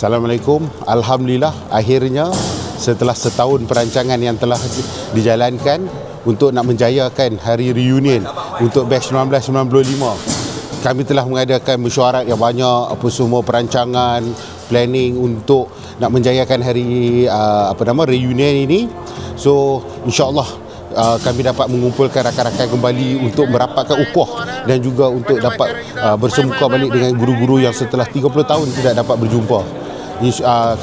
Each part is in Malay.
Assalamualaikum. Alhamdulillah, akhirnya setelah setahun perancangan yang telah dijalankan untuk nak menjayakan hari reunion untuk batch 1995, kami telah mengadakan mesyuarat yang banyak, apa semua perancangan, planning untuk nak menjayakan hari reunion ini. So insya-Allah kami dapat mengumpulkan rakan-rakan kembali untuk merapatkan ukhuwah dan juga untuk dapat bersemuka balik dengan guru-guru yang setelah 30 tahun tidak dapat berjumpa.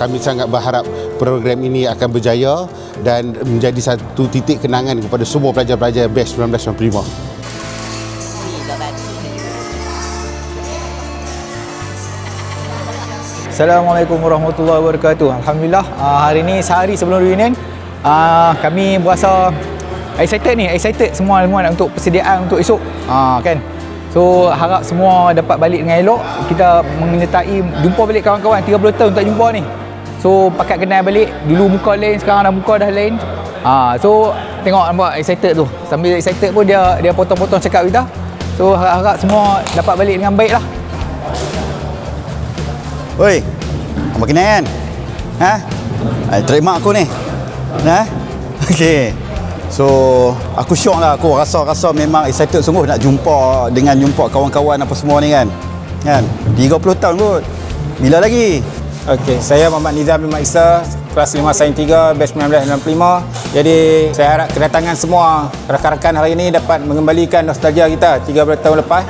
Kami sangat berharap program ini akan berjaya dan menjadi satu titik kenangan kepada semua pelajar-pelajar batch 1995. Assalamualaikum warahmatullahi wabarakatuh. Alhamdulillah, hari ini sehari sebelum reunion, kami berasa excited semua untuk persediaan untuk esok, kan. So harap semua dapat balik dengan elok. Kita menyertai jumpa balik kawan-kawan 30 tahun tak jumpa ni. So pakat kenal balik, dulu muka lain, sekarang dah muka dah lain. So tengok nampak excited tu. Sambil excited pun dia potong-potong cakap kita. So harap semua dapat balik dengan baik lah. Oi, apa kena kan? Terima aku ni. Okey. So, aku syok lah. Aku rasa memang excited sungguh nak jumpa kawan-kawan apa semua ni kan. 30 tahun kot. Bila lagi? Okey, saya Muhammad Nizam bin Maisa, kelas 5 Sains 3, batch 1995. Jadi, saya harap kedatangan semua rakan-rakan hari ini dapat mengembalikan nostalgia kita 30 tahun lepas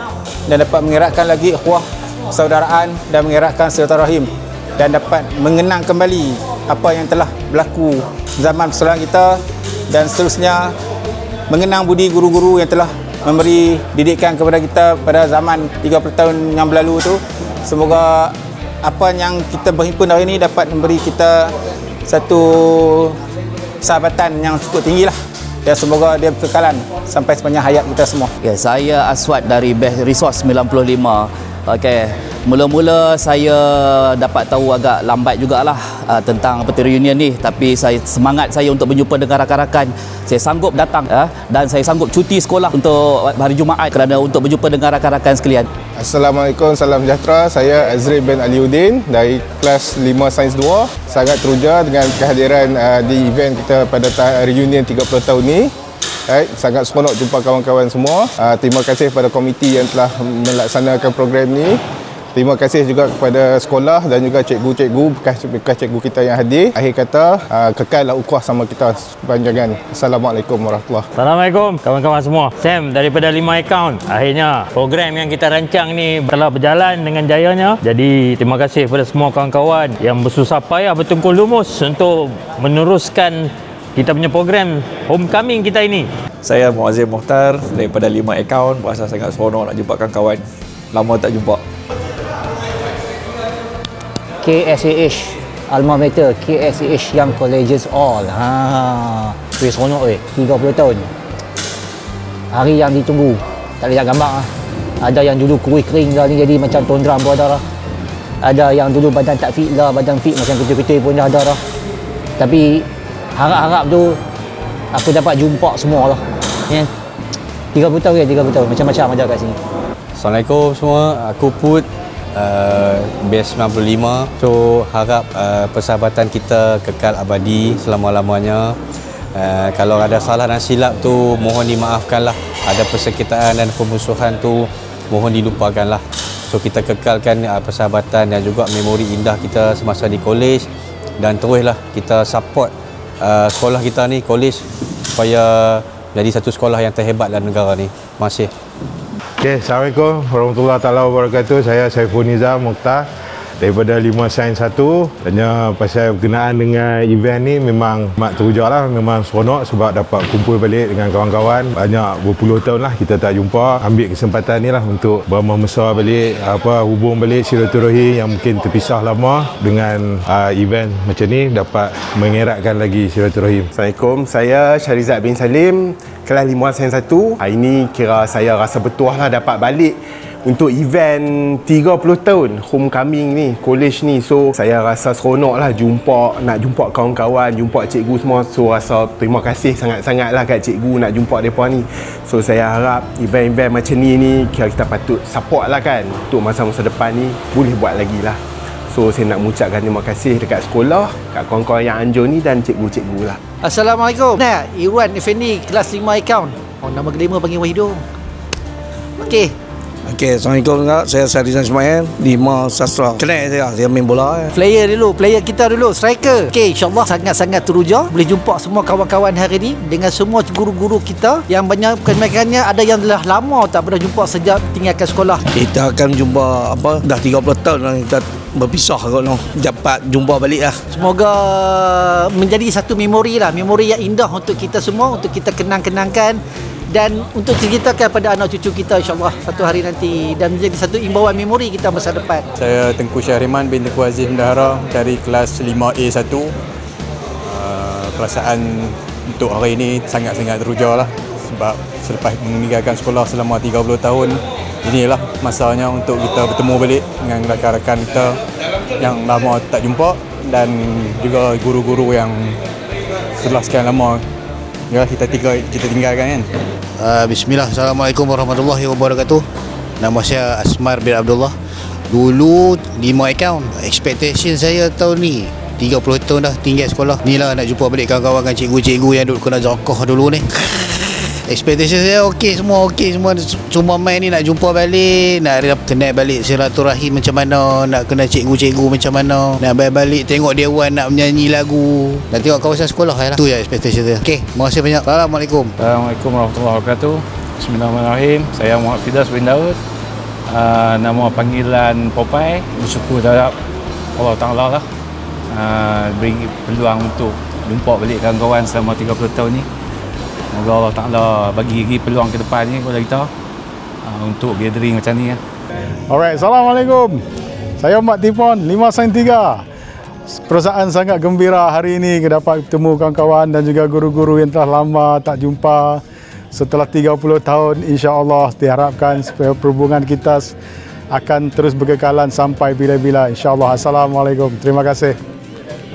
dan dapat mengeratkan lagi ukhuwah, persaudaraan dan mengeratkan silaturahim dan dapat mengenang kembali apa yang telah berlaku zaman persaudaraan kita dan seterusnya mengenang budi guru-guru yang telah memberi didikan kepada kita pada zaman 30 tahun yang berlalu tu. Semoga apa yang kita berhimpun hari ini dapat memberi kita satu persahabatan yang cukup tinggi lah, dan semoga dia berkekalan sampai sepanjang hayat kita semua. Okay, saya Aswad dari batch Resource 95. Okey, mula-mula saya dapat tahu agak lambat jugalah tentang reunion ni, tapi semangat saya untuk berjumpa dengan rakan-rakan, saya sanggup datang dan saya sanggup cuti sekolah untuk hari Jumaat kerana untuk berjumpa dengan rakan-rakan sekalian. Assalamualaikum, salam sejahtera. Saya Azri bin Aliuddin dari kelas 5 Sains 2. Sangat teruja dengan kehadiran di event kita pada reunion 30 tahun ni. Sangat seronok jumpa kawan-kawan semua. Terima kasih kepada komiti yang telah melaksanakan program ni. Terima kasih juga kepada sekolah dan juga cikgu-cikgu, bekas cikgu kita yang hadir. Akhir kata, kekallah ukhuwah sama kita sepanjangan. Assalamualaikum warahmatullahi wabarakatuh. Assalamualaikum kawan-kawan semua. Sam daripada 5 Account. Akhirnya program yang kita rancang ni telah berjalan dengan jayanya. Jadi terima kasih kepada semua kawan-kawan yang bersusah payah bertungkul lumus untuk meneruskan kita punya program homecoming kita ini. Saya Muazzim Muhtar daripada 5 Account. Berasa sangat seronok nak jumpa kawan-kawan. Lama tak jumpa. KSAH Alma Mater, KSAH Young Colleges All. Weh seronok 30 tahun. Hari yang ditunggu. Tak boleh nak gambar Ada yang dulu kuih kering dah ni jadi macam tondram pun ada lah. Ada yang dulu badan tak fit lah, badan fit macam kecil-kecil pun dah ada lah. Tapi harap-harap tu aku dapat jumpa semua lah. 30 tahun 30 tahun macam-macam ada kat sini. Assalamualaikum semua. Aku Put, batch 95. So harap persahabatan kita kekal abadi selama-lamanya. Kalau ada salah dan silap tu mohon dimaafkanlah. Ada persekitaan dan permusuhan tu mohon dilupakanlah. So kita kekalkan persahabatan dan juga memori indah kita semasa di kolej, dan teruslah kita support sekolah kita ni, kolej, supaya jadi satu sekolah yang terhebat dalam negara ni. Terima kasih. Okay, Assalamualaikum warahmatullahi wabarakatuh. Saya Saiful Nizam Mukhtar daripada 5 Sains 1. Hanya pasal berkenaan dengan event ni memang mak teruja lah, memang seronok sebab dapat kumpul balik dengan kawan-kawan. Banyak berpuluh tahun lah kita tak jumpa. Ambil kesempatan ni lah untuk bermesra balik, hubung balik silaturahim yang mungkin terpisah lama. Dengan event macam ni dapat mengeratkan lagi silaturahim. Assalamualaikum, saya Syarizad bin Salim, kelas 5 Sains 1. Hari ni kira saya rasa bertuah lah dapat balik untuk event 30 tahun homecoming ni, college ni. So saya rasa seronok lah nak jumpa kawan-kawan, jumpa cikgu semua. So rasa terima kasih sangat-sangat lah kat cikgu nak jumpa mereka ni. So saya harap event-event macam ni kita patut support lah kan, untuk masa-masa depan ni boleh buat lagi lah. So saya nak mengucapkan terima kasih dekat sekolah, kat kawan-kawan yang anjur ni dan cikgu-cikgu lah. Assalamualaikum. Nah, Irwan Effendi, kelas 5 akaun. Oh, nama kelima panggil Wahidul. Okey. Okey, Assalamualaikum juga. Saya Sarizan Ismail, 5 sastra. Connect saya main bola. Player kita dulu, striker. Okey, insyaAllah sangat-sangat teruja boleh jumpa semua kawan-kawan hari ni dengan semua guru-guru kita yang banyak kebanyakannya ada yang dah lama tak pernah jumpa sejak tinggalkan sekolah. Kita akan jumpa dah 30 tahun lah kita berpisah kot, dapat jumpa balik lah. Semoga menjadi satu memori yang indah untuk kita semua, untuk kita kenang-kenangkan dan untuk ceritakan pada anak cucu kita insyaAllah satu hari nanti dan menjadi satu imbauan memori kita masa depan. Saya Tengku Syahriman bin Tengku Aziz Mendahara dari kelas 5A1. Perasaan untuk hari ini sangat-sangat teruja lah sebab selepas meninggalkan sekolah selama 30 tahun, inilah masanya untuk kita bertemu balik dengan rakan-rakan kita yang lama tak jumpa dan juga guru-guru yang setelah sekian lama kita tinggalkan kan. Bismillah, Assalamualaikum warahmatullahi wabarakatuh. Nama saya Asmar bin Abdullah. Dulu 5 akaun. Expectation saya tahun ni 30 tahun dah tinggal sekolah. Ni lah nak jumpa balik kawan-kawan dengan cikgu-cikgu yang duduk kena zakoh dulu ni. Expectation saya okey semua. Cuma main ni nak jumpa balik, nak kenal balik silaturahim macam mana, nak kenal cikgu-cikgu macam mana, nak balik tengok Dewan nak menyanyi lagu, nak tengok kawasan sekolah lah. Tu je expectation saya. Okey, terima kasih banyak. Assalamualaikum. Assalamualaikum warahmatullahi wabarakatuh. Bismillahirrahmanirrahim. Saya Muhammad Fidas bin Daud. Nama panggilan Popeye. Bersyukur terhadap Allah Ta'ala lah. Beri peluang untuk jumpa balik kawan-kawan selama 30 tahun ni. Semoga Allah Ta'ala bagi lagi peluang ke depan ni kepada kita untuk gathering macam ni. Alright, Assalamualaikum. Saya Mat Tipon, 5 Sains 3. Perasaan sangat gembira hari ini dapat bertemu kawan-kawan dan juga guru-guru yang telah lama tak jumpa. Setelah 30 tahun, insya-Allah diharapkan supaya perhubungan kita akan terus berkekalan sampai bila-bila. InsyaAllah. Assalamualaikum. Terima kasih.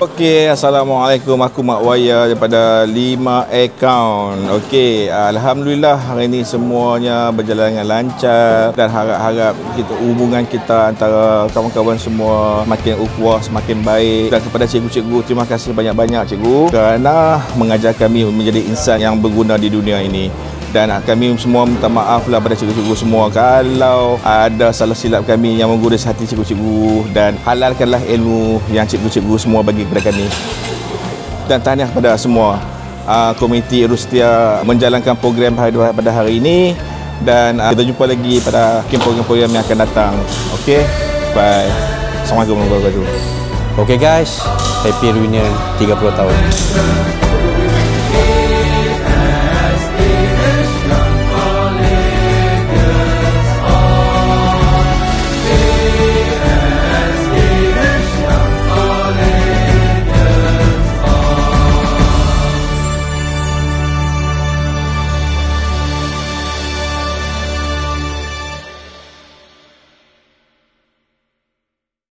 Okey, Assalamualaikum. Aku Mak Waya daripada 5 akaun. Okey, Alhamdulillah hari ini semuanya berjalan dengan lancar dan harap-harap hubungan kita antara kawan-kawan semua makin ukhuwah, semakin baik. Dan kepada cikgu-cikgu, terima kasih banyak-banyak cikgu kerana mengajar kami menjadi insan yang berguna di dunia ini. Dan kami semua minta maaf lah pada cikgu-cikgu semua kalau ada salah silap kami yang menggores hati cikgu-cikgu, dan halalkanlah ilmu yang cikgu-cikgu semua bagi kepada kami. Dan tahniah kepada semua komiti Rustia menjalankan program pada hari ini, dan kita jumpa lagi pada program-program yang akan datang. Okey, bye. Assalamualaikum warahmatullahi wabarakatuh. Okey guys, happy reunion 30 tahun.